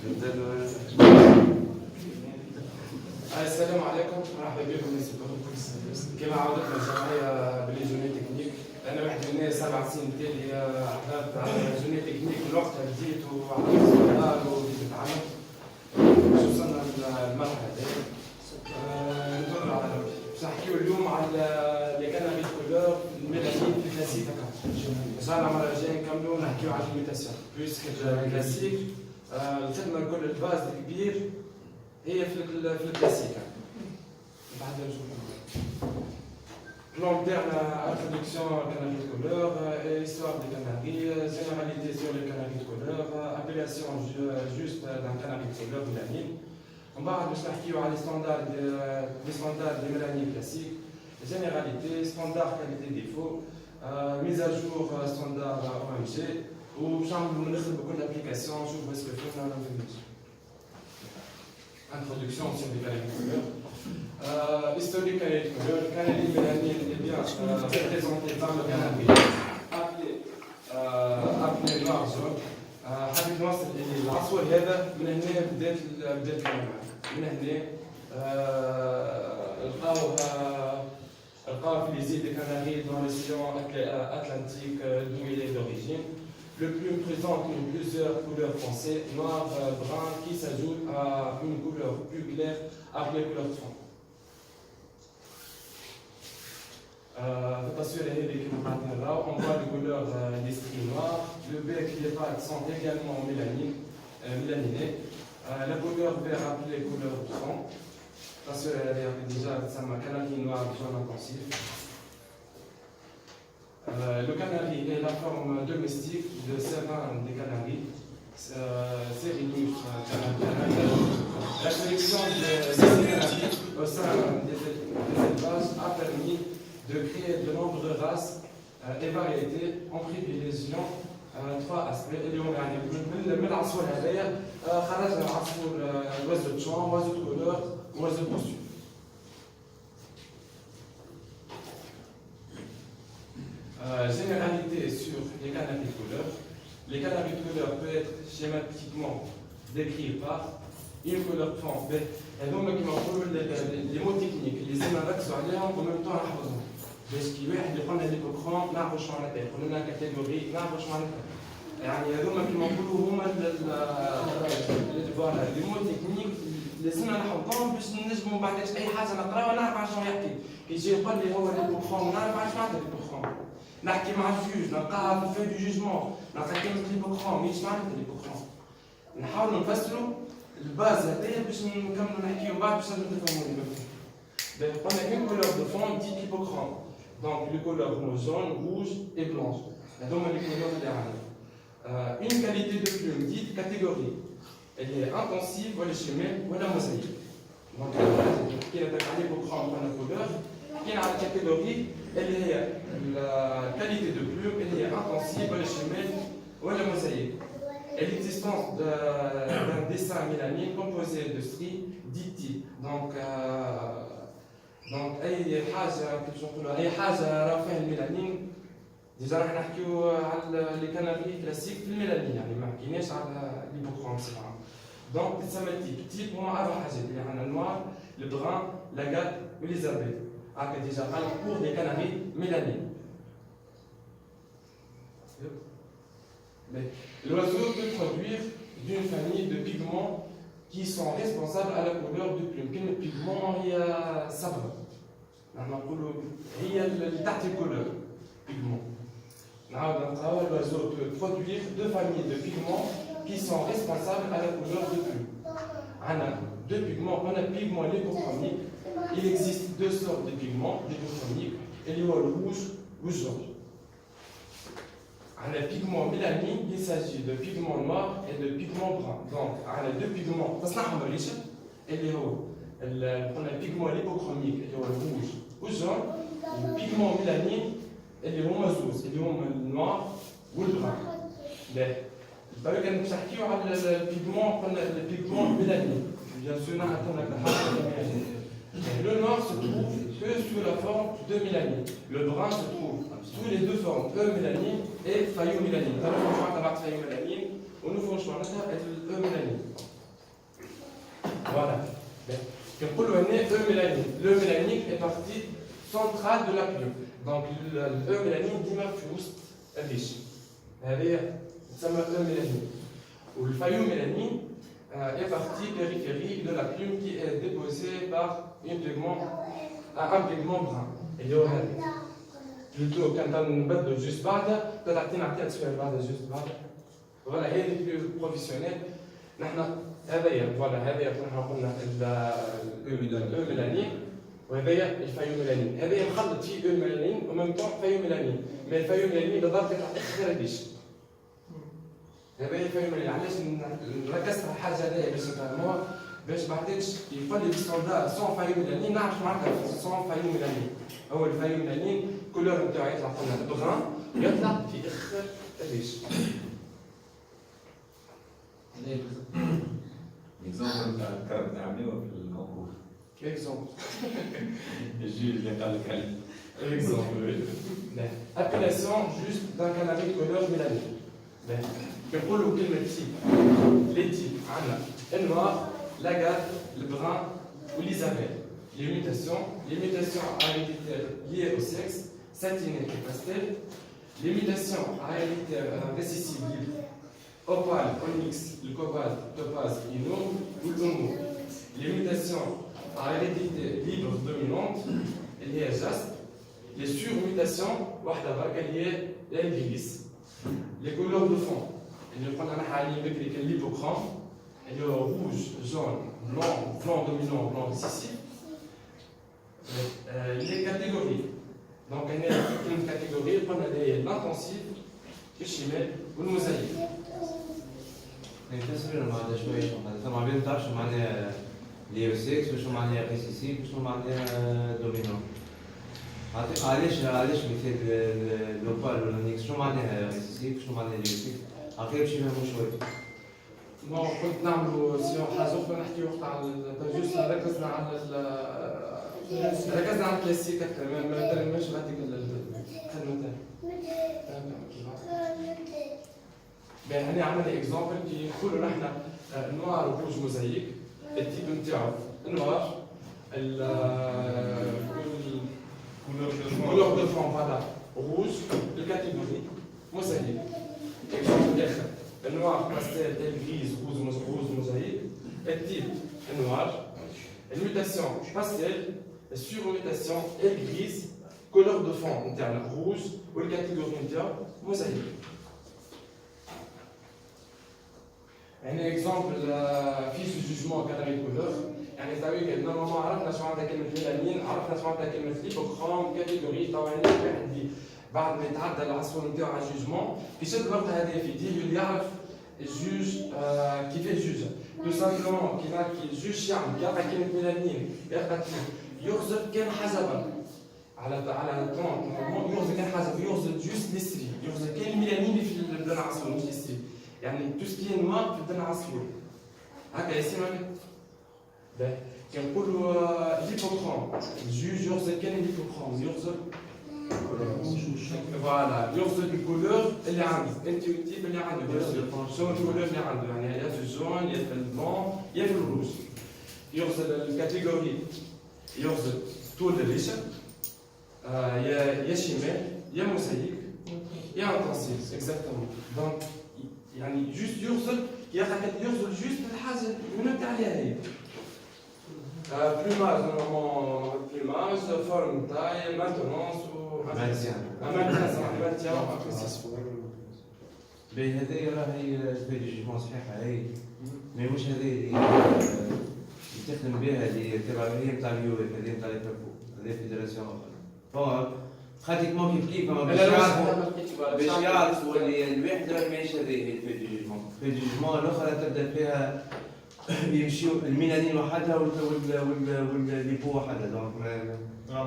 السلام عليكم، مرحبا بكم كما عودتنا الجمعيه بالجوني تكنيك. انا واحد من الناس 7 سنين تالي حضرت على جوني تكنيك من وقتها بديت وعملت استقرار وبديت نتعلم. شو وصلنا للمرحله هذه. ندور على باش نحكيو اليوم على لي كانابي كولور الميلانين في الكلاسيك. ان شاء الله المره الجايه نكملوا نحكيو على الليميتاسيون بويسك الكلاسيك الخدمه الكل الباز الكبير هي في الكلاسيك. بعد plan interne, introduction aux canaries de couleur, histoire des canaries, généralité sur les canaries de couleur, appellation juste d'un canari de couleur mélanine. On va discuter les standards des mélanines classiques, généralité, standard qualité défaut, mise à jour standard OMG, ou chambre de beaucoup d'applications, je vois ce que fait dans l'introduction. Introduction sur les canaries de couleur. Historique canari de couleur, le canari mélanine est bien représenté par le canari appelé noir jaune. حبيت نوصل العصور هذا من هنا بدات اللمعة. من هنا لقاو في les îles des Canaries dans l'océan Atlantique d'où il est d'origine. Le plume présente plusieurs couleurs foncées, noir, brun, qui s'ajoute à une couleur plus claire appelée couleur de fond. On voit les couleurs des stries noires, le bec et les pattes sont également mélaninées. La couleur vert appelée couleur de fond, parce qu'elle est déjà un canari noir jaune intensif. Le canari est la forme domestique de certains des canaris. Sérinus canari. La sélection de ces canaris au sein des élevages a permis de créer de nombreuses races et variétés en privilégiant 3 aspects. اليوم يعني من العصفور هذايا خرج العصفور oiseau de champ, oiseau de couleur, oiseau de costume. Généralité sur les canaris de couleur. Les canaris de couleur peuvent être schématiquement décrits par une couleur fond. هذوما كيما نقولوا les mots techniques اللي لازم نركزوا عليهم ومن temps نحفظهم. باش كي واحد يقول لنا ليبوكرون نعرفوا شنو معناتها، يقول لنا كاتيجوري نعرفوا شنو معناتها. يعني هذوما كيما نقولوا هما فوالا لي مو تكنيك لازمنا نحفظوهم باش نجموا بعداش اي حاجه نقراوها نعرف على شنو يحكي. كي يجي يقول لي هو ليبوكرون نعرف على شنو معناتها ليبوكرون. نحكي مع الجوج نلقاها في الفي دو جوجمون نلقى كلمه ليبوكرون ماهيش معناتها ليبوكرون. نحاولوا نفسروا الباز هذايا باش نكملوا نحكيو بعد باش نفهموا اللي مفهوم. On a une couleur de fond dite hypochrome. Donc les couleurs jaune, rouge et blanche. Donc les couleurs une qualité de plume dite catégorie. Elle est intensive, ou elle est chimée, ou elle est mosaïque. Donc qui est l'hypochrome pour la couleur. Qui est la catégorie, elle est la qualité de plume, elle est intensive, ou elle est chimée, ou elle est mosaïque. Et l'existence d'un dessin mélanine composé de stries dites types. Donc اي حاجه كيفاش نقولوا اي حاجه راه فيها الميلانين ديجا راح نحكيو على لي كاناري كلاسيك في الميلانين يعني ما حكيناش على ليبوكروم بصراحه. دونك تسمى تيب هما اربع حاجات اللي عندنا النوار البران لاغات وليزابيل هكا ديجا قال بور لي كاناري ميلانين. L'oiseau peut produire d'une famille de pigments qui sont responsables à la couleur du plume. كلمة pigment هي صبغة. نحن نقولوا هي اللي تحت الكولور pigment. نعاود نقراو l'oiseau peut produire deux familles de pigments qui sont responsables à la couleur du plume. عندنا deux pigments, on a pigment lipochromique. Il existe deux sortes de pigments lipochromiques, اللي هو le rouge ou le jaune. Un pigment mélanine, il s'agit de pigment noir et de pigment brun. Donc, on a deux pigments. On a le pigment lipochromique, le rouge ou le jaune. Le pigment mélanine, il est le noir ou le brun. Le pigment mélanine. Bien sûr, le noir se trouve que sous la forme de mélanine. Le brun se trouve sous les deux formes, eumélanine et phaiomélanine. Nous avons choisi de faire phaiomélanine ou nous avons choisi de faire eumélanine. Voilà. كنقول له هنا او ميلانين، لو ميلانين est partie centrale de la plume. Donc الاو ميلانين ديما في وسط الريش. هذه تسمى او ميلانين. والفايو ميلانين est partie périphérique de la plume qui est déposée par un pigment brun. اللي هو هذا. بلوتو كان نبدلو جوست بعدها تعطينا تصوير بعدها جوست بعدها. فوالا هي اللي بلو بروفيسيونيل. نحن هذايا فوالا هذايا كنا قلنا الاو ميلانين وهذايا الفايو ميلانين. هذايا مخلط فيه او ميلانين وميم طون فايو ميلانين. مي الفايو ميلانين بالضبط يطلع اخر الريش. هذايا الفايو ميلانين علاش ركزت على الحاجه هذايا باش نفهموها باش بعدين يفضل الستاندار سون فايو ميلانين نعرف معناتها سون فايو ميلانين. هو الفايو ميلانين كولور نتاعو يطلع قلنا بغران يطلع في اخر الريش. اكزومبل تاع الكرب نعملوه في الكونكور. اكزومبل. الجيل اللي قال لك عليه. اكزومبل. ابلاسيون جوست دان كانابي كولور ميلانين. كنقولوا كلمه تيب. لي تيب عندنا النوار، لاغار، البران وليزابيل. Les mutations héréditaires liées au sexe, satiné et pastel, les mutations héréditaires récessives libres, opale, onyx, le cobalt, topaze, inon ou l'homo. Les mutations à hérédité libre dominante, liées à jaspe, les surmutations, liées à l'hélice. Les couleurs de fond, il y a l'hippocrame, il y a rouge, jaune, blanc dominant, blanc récessif. Les catégories. Donc, il y a une catégorie, l'intensif, le chimère ou le mosaïque. نفسر المعنى شوية طبعا بين تعرف شو معنى ليوسيكس وشو معنى ريسيسيف وشو معنى دومينو. علاش مثال لوبال ولا نيكس شو معنى ريسيسيف وشو معنى ليوسيك؟ أخير باش يفهموا شوية. بون كنت نعملوا سيون حاجة أخرى نحكي وقت على جوست ركزنا على الكلاسيك أكثر ما ترميش بعديك الخدمة تاعي. هنا عملنا اكزامبل كي نقولوا نحن نوار وروج موزايك التيب نتاعو النوار كولور دو فون فوالا روج الكاتيجوري موزايك. اكزامبل اخر النوار باستيل الغريز روز موزايك التيب النوار الميوتاسيون باستيل السورميوتاسيون الغريز كولور دو فون نتاعنا روج والكاتيجوري نتاعو موزايك. يعني اكزامبل في جوجمون كانري كولور يعني تاوي نورمالمون عرفنا شو معناتها كلمه ميلانين عرفنا شو معناتها كلمه ليبوكروم كاتيجوري طبعا واحد اللي بعد ما يتعدى العصفور نتاعو على الجوجمون يشد الورقه هذه في يديه اللي يعرف الجوج كيفاه جوج تو سامبلومون كي الجوج يعمل يعطي كلمه ميلانين يغزر كان حسبا على طون يغزر كان حسب يغزر جوست ليستري يغزر كان الميلانين اللي في البلان العصفور مش ليستري يعني تو سكي نوار في الدم عصفور هكا يصير باهي كنقولوا ليبوكروم الجوج يغزر كان ليبوكروم يغزر فوالا يغزر الكولور اللي عنده انتيوتيف اللي عنده شنو الكولور اللي عنده يعني يا في الجون يا في البلون يا في الروج يغزر الكاتيجوري يغزر طول الريشه يا شمال يا موسيقى يا انتنسيف اكزاكتومون دونك يعني جوست يغزل جوست الحاجه من تاع هي بلوماج نورمالمون بلوماج فورم تاي مانتونونس و باهي هذه راهي استراتيجيمون صحيحه هي مي مش هذه اللي يستخدم بها اللي تبع هي نتاع اليو هذه نتاع هذه فيدراسيون اخرى براتيكمون كيف باش يعرفوا اللي الوحده ماهيش هذه الفيدراسيون الاخرى تبدا فيها يمشيو الميلانين وحدها والليبو وحدها دونك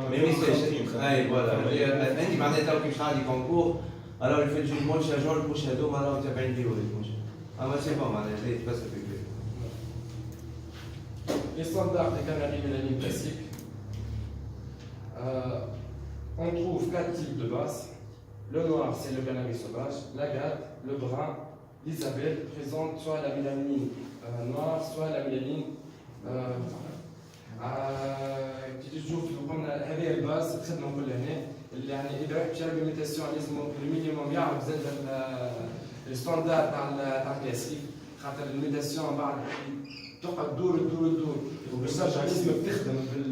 ما يمساش اي فوالا عندي معناتها كي مش عندي كونكور alors il fait du monde chaque jour le prochain dos alors tu as bien dit oui ah c'est pas mal c'est pas ça fait les standards des canaries mélanines classiques on trouve 4 types de base. Le noir c'est le canari sauvage, l'agate, le brun, l'isabelle présente soit la mélanine noire soit la mélanine كي تشوف قلنا هذه الباز تخدموا كل هنا اللي يعني اذا رحت تشري ليميتاسيون لازم المينيموم يعرف زاد الستاندرد تاع الكلاسيك خاطر الليميتاسيون بعد تقعد تدور وباش ترجع لازمك تخدم بال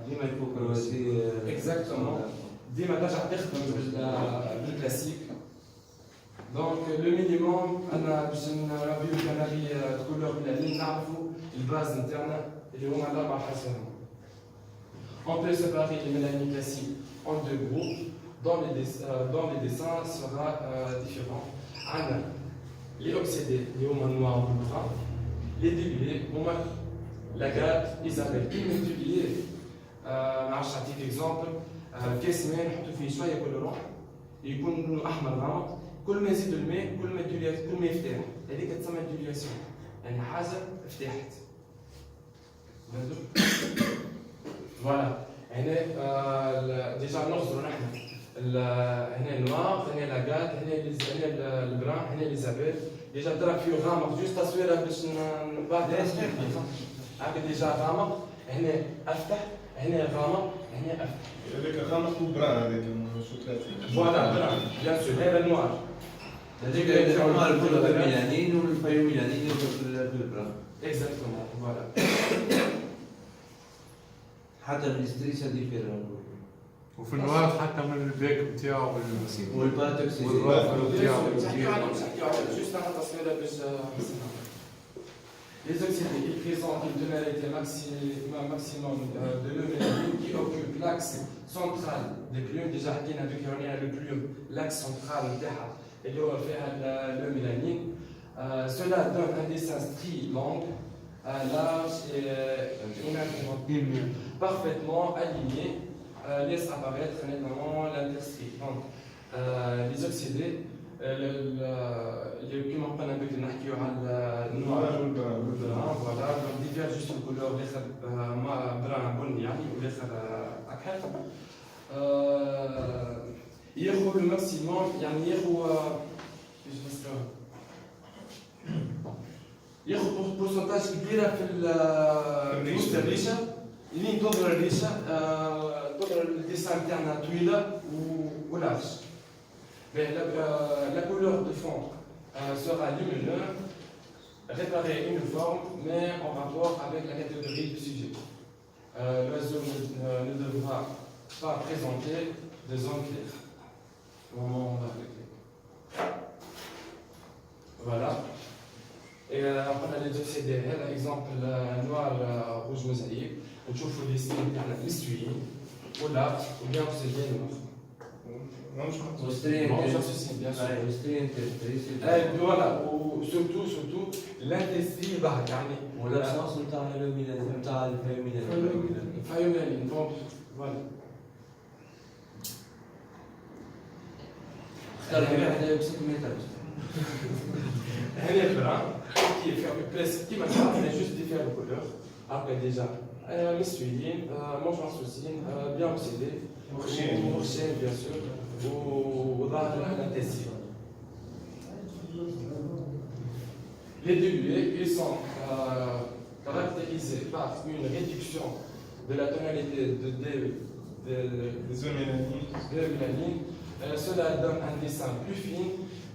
ديما يكون كرواسي اكزاكتومون ديما ترجع تخدم بالكلاسيك دونك لو مينيموم انا باش نربيو كناري كولور ميلانين نعرفوا الباز نتاعنا اللي هما الاربع حسنات. On peut séparer les mélanies classiques en deux groupes dont les dessins sera différent. Les oxydés, les hommes noirs ou bruns, les dilués, l'agate, Isabelle, les dilués. معرفش نعطيك اكزومبل كاس ماء نحطو فيه شويه كولورون يكون لونه احمر غامق كل ما يزيد الماء كل ما يفتح هذيك تسمى ديلياسيون يعني حاجه فتحت فوالا هنا ديجا نغزرو نحن هنا النوار هنا لاغات هنا البران هنا ليزابيل ديجا ضرب فيه غامق جوست تصويره باش نبعد هاكا ديجا غامق هنا افتح هنا غامق هنا افتح هذاك غامق وبران هذاك شوكولاتي فوالا بران بيان سور هذا النوار هذيك النوار كله ميلانين والفايو ميلانين في البران اكزاكتومون فوالا حتى الاستريسا ديفيرون وفي النوار حتى من الباك نتاعو والباتوكسي والرافل نتاعو juste un تصويره باش Les oxydés, ils présentent une tonalité maximum de l'eumélanine qui occupe l'axe central des plumes. Déjà, on a le plume, l'axe central et l'eumélanine. Cela donne un dessin strié long, large et parfaitement aligné, laisse apparaître nettement l'interstice. Donc, les oxydés, اللي كيما قلنا بك نحكيو على النوار والبران فوالا ديفير جوست الكولور الاخر بران بني يعني والاخر اكحل ياخذ الماكسيموم يعني ياخذ بورسنتاج كبيره في وسط الريشه لين تظهر الريشه تظهر الديسان تاعنا طويله ولارج. Mais la couleur de fond sera lumineuse, réparée uniforme, mais en rapport avec la catégorie du sujet. L'oiseau ne devra pas présenter de zones claires. Au moment où on va avec. Voilà. Et on a les oxydés, par exemple noir, rouge mosaïque. On trouve les styles l'essuie, ou là, ou bien oxydé noir. Voilà, surtout l'intestin بعد يعني والابسنس نتاع الميلانين نتاع الفايوميلانين دونك فوالا اختار هذا ب 6 متر هنا البران كيف بريسك كيما تعرفنا جوست دي فيها الكولور ابري ديجا مسويين موجوسين بيان اوكسيدي مخشين بيان سور وظاهر l'intestin. Les dilués, ils sont caractérisés par une réduction de la tonalité des eumélanines. Cela donne un dessin plus fin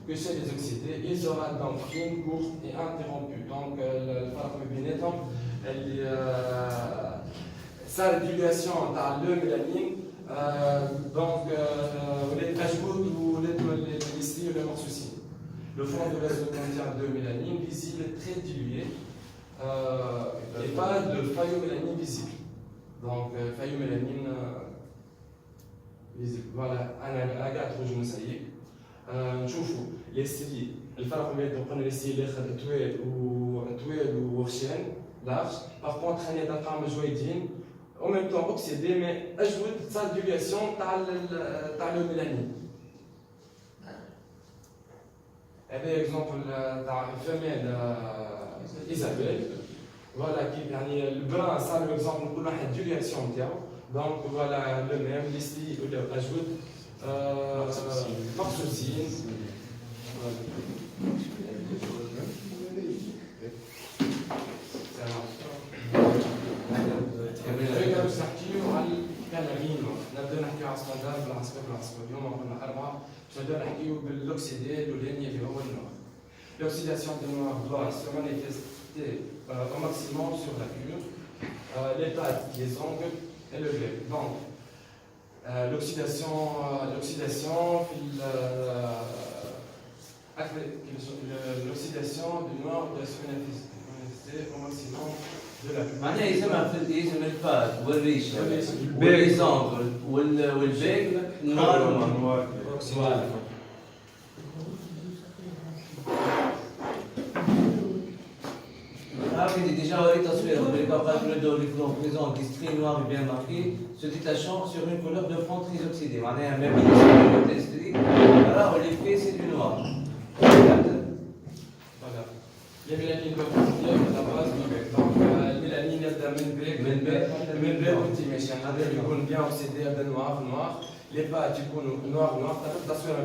que chez les oxydés. Ils auront donc fine, courte et interrompue. Donc, sa dilution dans l'eumélanine. Donc, les ajouts ou les styles ou les morceaux. Le fond de l'oiseau contient de mélanine visible très diluée et pas de phaiomélanine visible. Donc, phaiomélanine visible. Voilà, un agate rouge mosaïque. نشوفوا les styles. الفرق بين les styles الاخر طويل وخشن large. Par contre, هنا دقائق مجويدين. En même temps oxydé, mais ajoute sa dilution dans le mélanine. Par exemple, dans la femelle Isabelle, voilà, le brun, ça l'exemple, on a une dilution. Donc voilà le même, ici, on ajoute l'oxytocine. Ça marche. العصفور اليوم قلنا 4 باش نبداو نحكيو بالاوكسيدي والليني اللي هو النوار. L'oxydation de noir doit se manifester au maximum sur la cure, les pattes, les ongles et le bec. Donc, l'oxydation du noir doit se manifester au maximum de la cure. معناها يسمى الفات والريشه والليزونغل والبيك نوار. J'ai déjà eu تصوير le dos du flanc présent qui est très noir et bien marqué, se détachant sur une couleur de fond très oxydée. معناها même le testri, alors l'effet c'est du noir. Voilà. Les mélanines doivent partir de la base du bec. Donc, الميلانين يبدا من bec optimiste. يعني هذا يكون bien oxydé يبدا noir. Les pattes يكونوا noir. تصوير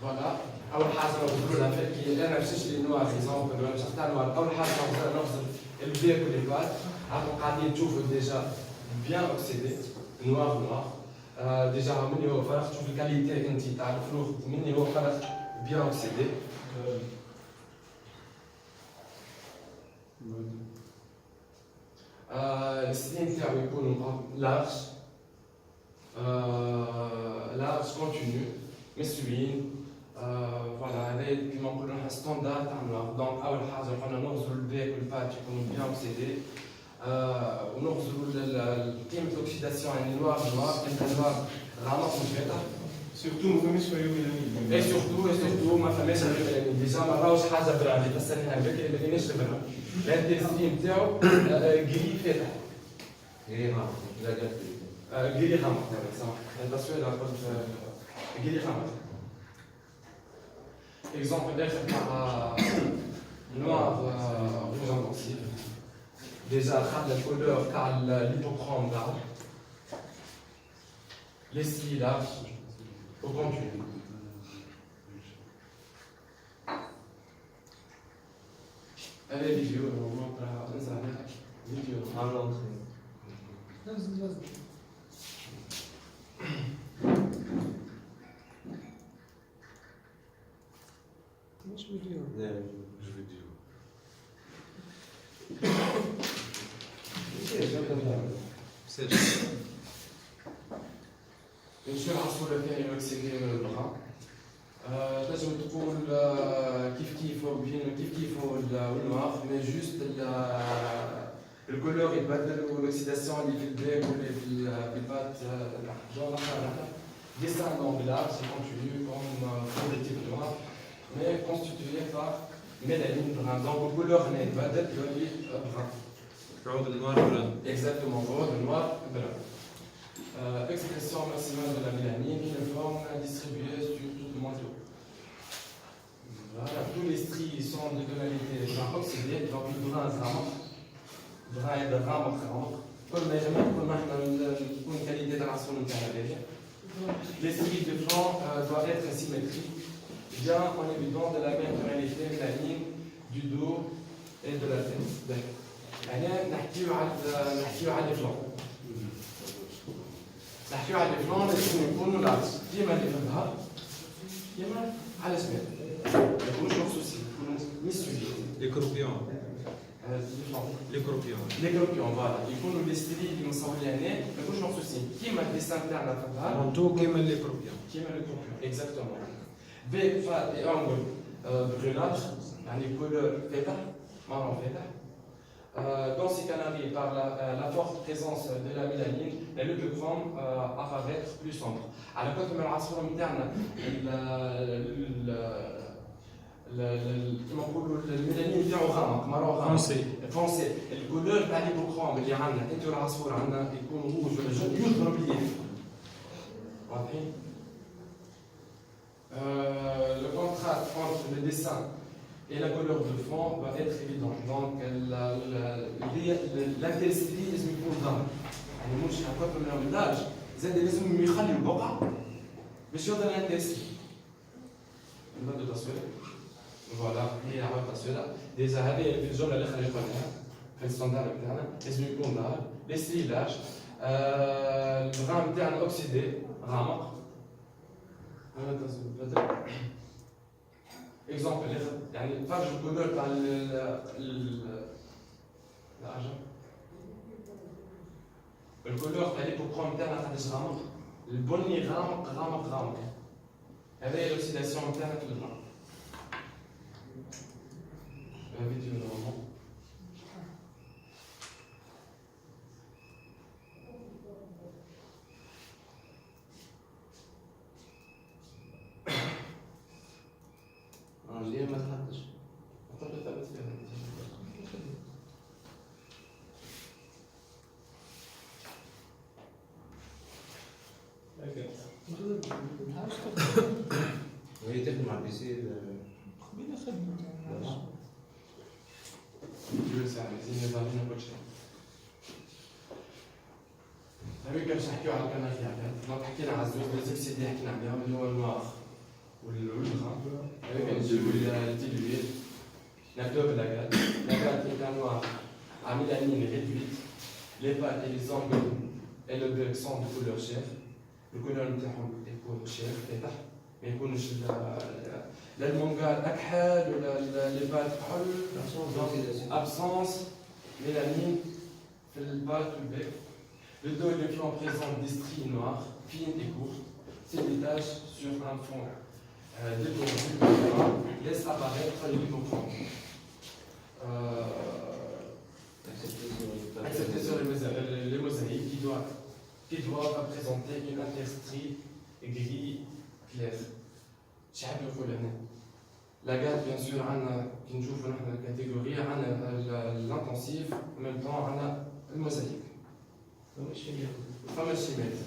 Voilà. أول حاجة نغزلها في أنا مشيش لي نوار اكزومبل ولا مش تاع نوار. أول حاجة نغزل البيك والبات. راكم قاعدين تشوفوا ديجا بيان أوكسيدي نوار. ديجا مني هو فرق تشوف الكاليتي أنت تاع الفلوخ مني هو فرق بيان أوكسيدي. السنين تاعو يكونوا لارج كونتينيو مسويين. فوالا هذا كيما نقولوا نحن ستاندار تاع النوار. دونك اول حاجه قلنا نغزلوا البيك والبات يكونوا بيان اوكسيدي ونغزلوا قيمه الاكسيداسيون يعني نوار كان نوار غامق مش فاتح. سيرتو ما فماش فيها ميلانين. اي سورتو ما فماش ميلانين. ديجا ما راهوش حاجه برا اللي تستناها بك ما كايناش برا. لان التسليم تاعو كري فاتح. كري غامق صح. التصوير قلت كري غامق. Exemple d'être par noir rouge intensif. Déjà, la couleur car l'hypochrome là. Les cils larges au continu. Allez, vidéo, on montre la vidéo. À l'entrée. مش فيديو. لا مش فيديو. نمشيو العصفور الثاني الاكسيدي من البقاء. تنجم تقول كيف والنوار مي جوست الكولور يتبدل والاكسيداسيون اللي في البيك واللي في البات جون descendant de l'art, c'est continu comme pour les types noirs, mais constitué par mélanine brun. Donc, aux couleurs n'est pas d'être brun. العود النوار بران. Exactement, rose, noir, brun. Expression maximale de la mélanine, une forme distribuée sur tout le manteau. Voilà, tous les stries sont de tonalité brun oxydé, donc le brun est brun كل ما يجمع كل ما احنا تكون qualité de la race نتاعنا. Les stries de flanc doivent être symétriques, bien en évidence de la même tonalité de la ligne du dos et de la tête. هنا نحكيو على الفلون. نحكيو على الفلون لازم يكونوا لارج، ديما اللي في الظهر ديما على الشمال. ما يكونوش مخصوصين، يكونوا مسويين. لي كروبيون. لي كروبيون فوالا يكونوا لي ستري اللي مصورين هنا ما يكونوش مخصوصين كيما الديسان تاعنا في الظهر. مونتو كيما لي كروبيون. Exactement. Bec, fat et angle brunâtre, يعني couleur feta, marron feta. Dans ces canaries, par la forte présence de la mélanine, la leucochrome apparaître plus sombre. على كثر من العصفور نتاعنا كما نقولوا الميلانين تاعو غامق مارون غامق فونسي الكولور تاع ليبوكروم اللي عندنا انتو العصفور عندنا يكون روج ولا جون يضرب ليه واضحين. Le contraste entre le dessin et la couleur de fond va être évident. Donc l'intensité لازم يكون ظاهر. يعني مش هكاك من العلاج زاد لازم يخلي البقع باش يظهر الانتنسيتي. نبدو التصوير. فوالا هي عملت تصويرها. ديجا هذه الجمله اللي خلينا نقولها في الستاندار بتاعنا لازم يكون ظاهر. لي ستريلاج الغام تاعنا اوكسيدي غامق. اكزومبل يعني فرج الكولور تاع الارجون. الكولور تاع ليبوكروم تاعنا قداش غامق؟ البني غامق غامق غامق. هذه هي الاكسيداسيون تاعنا في الغام. فيديو نورمال. ليه ما تحطش؟ أعتقد ثابت فيها. وهي تخدم على البي سي قبيله خدمه زين ظالمين كل شيء. هذيك باش نحكيو على الكنافي دونك حكينا على الزوز لي اللي حكينا عليهم اللي هو الماخ والغام. هذيك نجيو للتيلويل نبداو باللاكال. لاكال تاع نوار عامل امين ريدويت لي بات اي لي زونغل اي لو بيك سون دو كولور شير. الكولور نتاعهم يكون شير فاتح ما يكونش لا المونغال اكحل ولا لي بات كحل. Absence, mélanine, fait le bas tout le bec. Le dos et le flanc présentent des stries noires, fines et courtes. Ces détaches sur un fond dépourvu laissent apparaître les lipochrome. Accepté sur les mosaïques qui doivent présenter une interstrie gris clair. شحال نقول هنا La gamme, bien sûr, qui nous ouvre la catégorie, l'intensif, en même temps, on a le mosaïque. Comme le chimètre.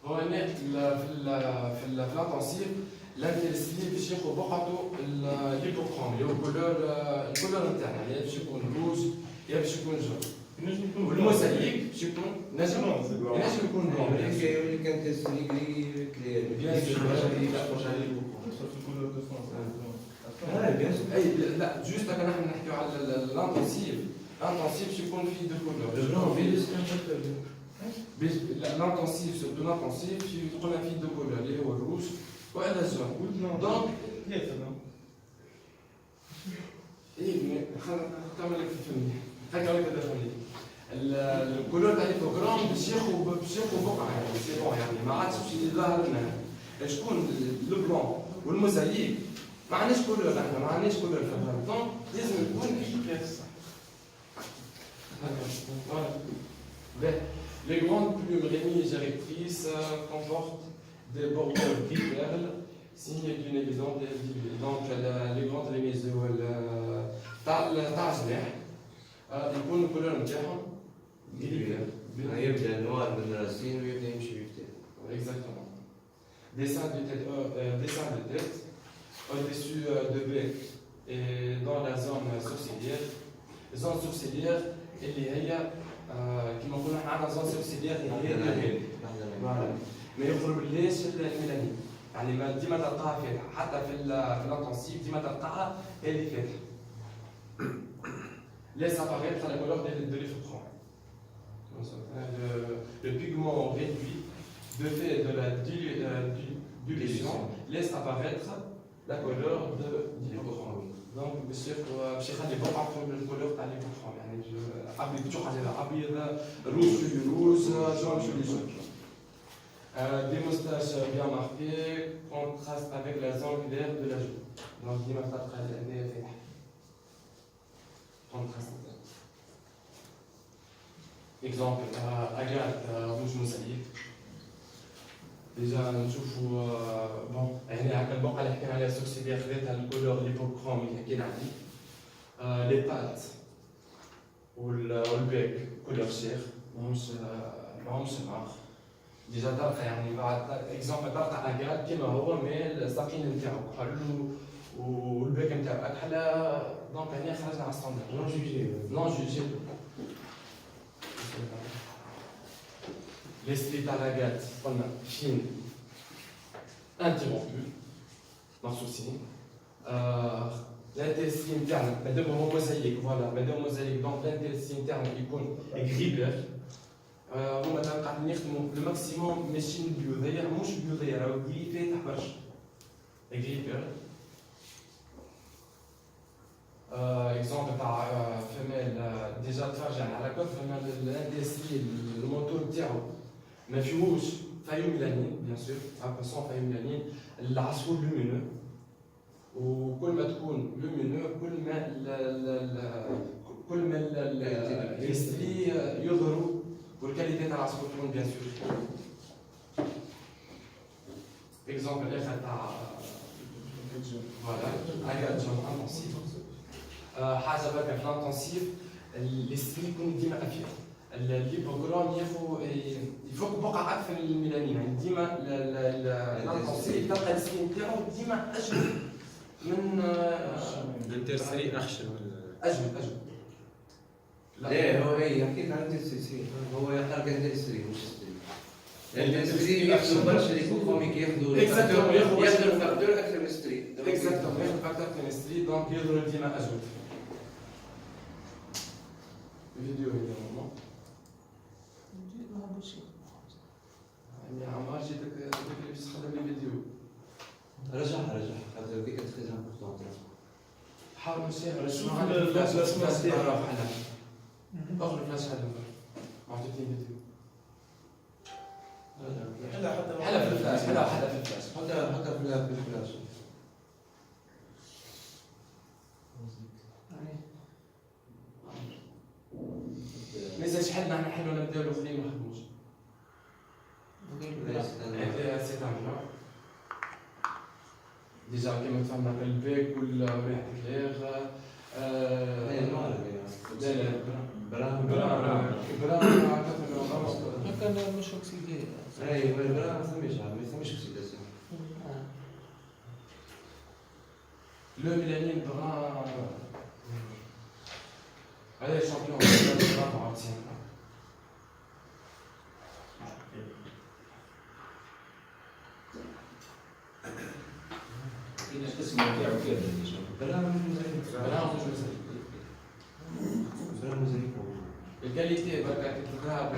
On est في l'intensif, l'intensif باش ياخذ بقعته الليبوكروم اللي هو الكولور نتاعنا، يا باش يكون روج يا باش يكون جون. والموسايك باش يكون نجم يكون بلون. اللي كان تسري كلير بيان سور. لا جوست كان نحن نحكيو على الانتنسيف. الانتنسيف باش يكون فيه دو كولور. الانتنسيف سورتو الانتنسيف قلنا فيه دو كولور اللي هو الروج والا الجون. دونك خلينا نكمل لك في الفيلم. خلينا نكمل لك الفيلم. الكولور تاع البروغرام باش ياخذ بقعه يعني سي بون يعني ما عادش باش يظهر لنا شكون لو بلون والموزايك. ما عندناش كولور احنا ما عندناش كولور في الغام دونك لازم يكون كلير صح. Les grandes plumes rémiges directrices comportent des bordures gris perle, signe d'une évidente individuelle. Donc les grandes rémiges تاع الجناح يكون الكولور نتاعهم gris perle. يبدا نوار من راسين ويبدا يمشي بكتير. Exactement. Dessin de tête au-dessus de bec et dans la zone sourcilière. Zone sourcilière اللي هي كما قلنا احنا عندنا زون سوبسيديير اللي هي الدهان. ما يخرجليش الميلانين يعني ما ديما تلقاها فاتحه حتى في الانتنسيف ديما تلقاها هي اللي فاتحه. laisse apparaître la couleur de l'effacement. Le pigment réduit de fait de la dilution laisse apparaître la couleur de l'effacement. Donc, باش يخلي بقعة من الكولور تاع ليبوكروم يعني ابيض شو حاجه ابيض روج في روج جون في جون. Des moustaches bien marquées contrastent avec la zone claire de la joue. Donc ديما تلقى العينيه فاتحه. Contraste. Exemple Agathe rouge mosaïque. Déjà نشوفوا بون هنا هكا البقعه اللي حكينا عليها سوكسيدير خذاتها الكولور ليبوكروم اللي حكينا عليه. لي بات والبيك كولور شير ماهمش نار. ديجا دارقه يعني بعد اكزومبل دارقه اكال كيما هو مي الساقين نتاعو كحل والبيك نتاعو اكحل. دونك هنا خرجنا على ستاندرد نون جوجي. L'esprit à la gâte, on a fine, interrompu, sans souci. L'intestin interne, madame mosaïque, voilà, madame mosaïque, donc l'intestin interne il compte gris vert, هما قاعدين يخدموا الماكسيموم ماشيين البيوضيه مش بيوضيه راهو جريفي تاع برشا جريفي اكزومبل تاع فمال ديجا تفرجع على كل فمال الاندستري الموتور تاعو ما فيهوش فايو ميلانين بيان سور 100% فايو ميلانين العصفور لومينو وكل ما تكون لومينو كل ما الاندستري يظهروا والكاليتي تاع العصفور تكون بيان سور اكزومبل اخر تاع فوالا اجاجون انتونسيف حاجه برك في الانتونسيف الاستري يكون ديما افيد البروغرام يفوق بقع اكثر من الميلانين يعني ديما الانتونسيف تلقى الاستري نتاعو ديما اجمل من الانترستري اخشن اجمل لا هو يحكيك عن الانترستري هو يحتاج انترستري مش ستري الانترستري ياخذوا برشا لي كوميك ياخذوا ياخذوا فاكتور اكثر من ستري اكزاكتومون ياخذ فاكتور اكثر من ستري دونك يظهر ديما اجمل فيديو هنا يا عمار جيتك باش تخدم لي فيديو رجع خاطر هذيك تري امبورطون حاول نسير شوف الفلاش الفلاش نتاعو اخر فلاش هذا عطيتني فيديو حلا في الفلاش حلا في الفلاش حتى في الفلاش مازال شحال نحن نحلو نبداو الاخرين ما خدموش سي تعمل ديجا كيما تفهمنا في البيك والريحة كلير هكا مش اوكسيدي اي البرا ما ثمش اوكسيداسيون لو ميلانين برا هذا شامبيون 94 اسمه تاعو كذا برا مزيك الكاليتي بركة تلقاها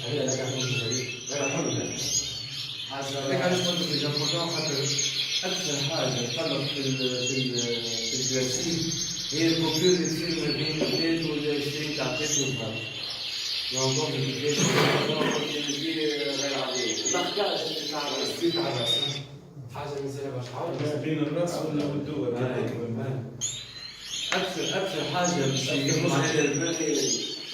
هذا لك هذيك علاش قلت لك الامبورطون خاطر اكثر حاجه تقلق في الكلاسيك هي الكوبيور اللي تصير ما بين البيت والستريم تاع البيت والفار. نظام البيت غير عاديه. ما حكاش تاع الستريت على الراس حاجه مزيانه باش تعاود بين الراس والدول اكثر حاجه باش يهمنا على البيت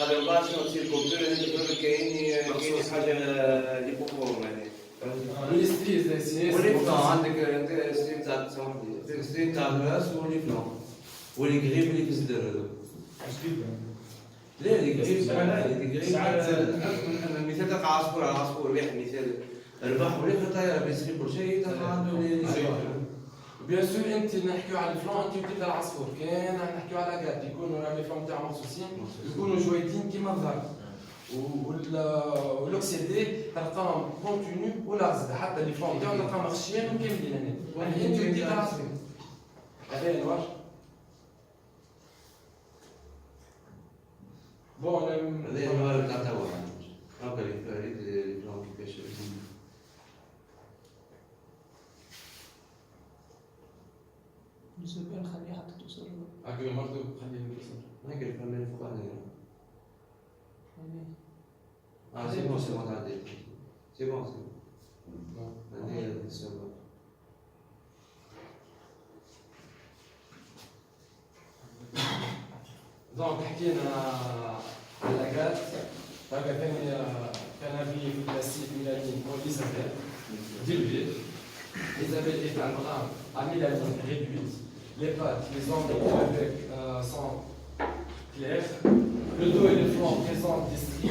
قبل ما تصير الكوبيور هذيك كاين حاجه اللي بوكو يعني. والستريت زي سي والليفلون عندك ستريم تاع سامحني ستريم تاع الراس والليفلون والقريب اللي في الصدر هذوك. لا اللي قريب مثال تلقى عصفور على عصفور واحد مثال ربح وليفه طايره بيسري كل شيء تلقى عنده بيان سور انت نحكيو على الفلون انت بديت العصفور كان نحكيو على كات يكونوا راه الفلون تاعهم مخصوصين يكونوا جويدين كيما الظهر والاوكسيدي تلقاهم كونتينيو ولا حتى لي فلون تاعهم تلقاهم مخشيين وكاملين هنا يعني انت بديت العصفور هذا الوجه بون هذا النوار تاع توا هاكا اللي فلون كيفاش بالنسبه نخليه حتى توصل له هاكا برضه خليه يوصل هاكا الفنان فوق هنا يعني سي بون تعدي سي بون هذه السبب دونك حكينا على كات كان في الكلاسيك ميلانين والإيزابيل ديلبيل Isabelle est un brin à mélanine réduite. Les pattes, les ongles et le bec sont clairs. Le dos et le flanc présentent des stries